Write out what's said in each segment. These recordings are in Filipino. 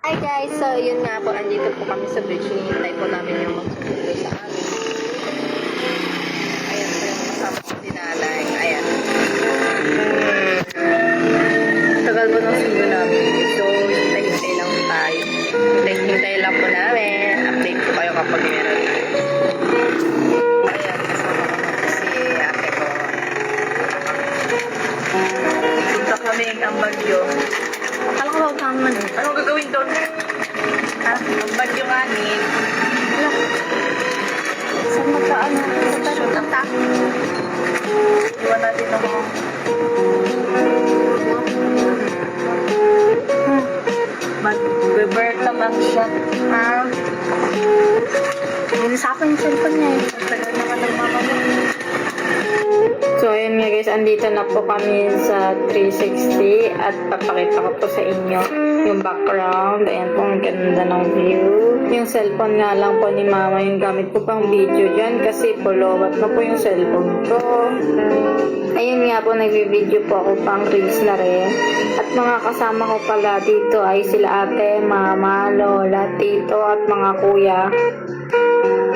Hi guys! So, yun nga po, andito po kami sa bridge. Hinihintay po namin yung magsusundo sa amin. Ayan po yung kasama ko si nanay. Ayan. Tagal po ng sundo namin. So, hintay-hintay lang tayo. Hintay-hintay lang po namin. Update ko kayo kapag meron. Ayan, kasama ko si ate ko. Punta kami ang Bagyo. Akala ko huwag kang man. Anong gagawin doon? Ha? Ang Bagyo nga ni. Wala. Saan magpaano? Saan punta? Iwan natin ako. Mag-bird naman siya. Ha? Hindi sa akin yung cellphone niya eh. Tagal naman ng mama mo. So, ayun nga guys, andito na po kami sa 360 at papakita ko po sa inyo yung background. Ayan po, ang ganda ng view. Yung cellphone nga lang po ni mama yung gamit ko pang video dyan kasi pulowat na po yung cellphone ko. Ayun nga po, nagbi-video po ako pang reels na rin. At mga kasama ko pala dito ay sila ate, mama, lola, tito at mga kuya.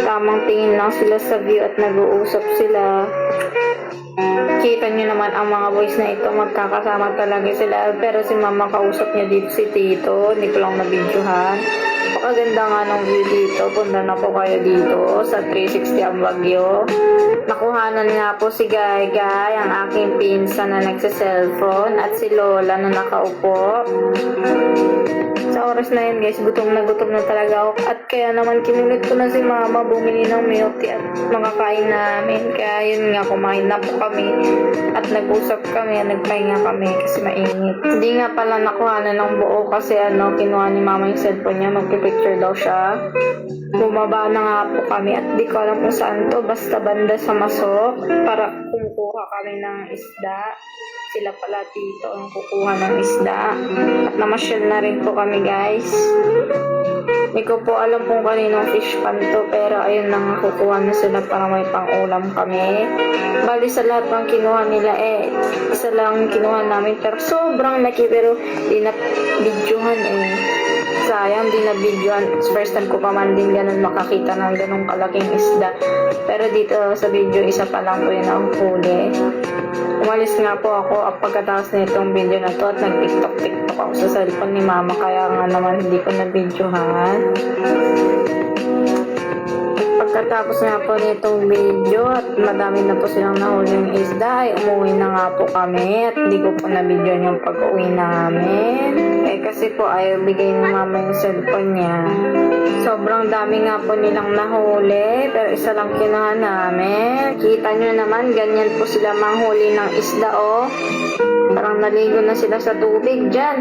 Tamang tingin lang sila sa view at nag-uusap sila. Kita nyo naman ang mga boys na ito, magkakasama talaga sila. Pero si mama kausap niya dito si tito, hindi ko lang nabidyohan. Pakaganda nga ng view dito, punta na po kayo dito sa 360 ang Bagyo. Nakuhanan nga po si Guy, ang aking pinsan na nagsa-cellphone at si Lola na nakaupo. Sa oras na yun guys, gutom na talaga ako. At kaya naman kinulit ko na si mama bumili ng milk tea at makakain namin. Kaya yun nga, kumain na po kami. At nag-usap kami, nagpahinga kami kasi mainit. Hindi nga pala nakuha na ng buo kasi kinuha ni mama yung cellphone niya, magpipicture daw siya. Bumaba na nga po kami at di ko alam kung saan to, basta banda sa Masok para kumukuha kami ng isda. Sila pala dito ang kukuha ng isda. At namasyal na rin po kami guys. Hindi ko po alam kung kaninong fish pan to, pero ayun na nga, kukuha na sila para may pang-ulam kami. Bali sa lahat ng kinuha nila isa lang kinuha namin, pero sobrang laki, pero di na videohan sayang, di na videohan. First time ko pa man din ganun makakita ng ganung kalaking isda, pero dito sa video isa pa lang po yun ang huli. Umalis nga po ako pagkatapos na itong video na to at nag-tiktok ako sa cellphone ni mama, kaya nga naman hindi ko na-videohan. Pagkatapos nga po nitong video at madami na po silang nahuling isda, ay umuwi na nga po kami at hindi ko po na-videohan yung pag-uwi namin. Kasi po ayaw bigay ni mama yung cellphone niya. Sobrang dami nga po nilang nahuli, pero isa lang kinuha namin. Kita nyo naman, ganyan po sila manghuli ng isda Parang naligo na sila sa tubig dyan.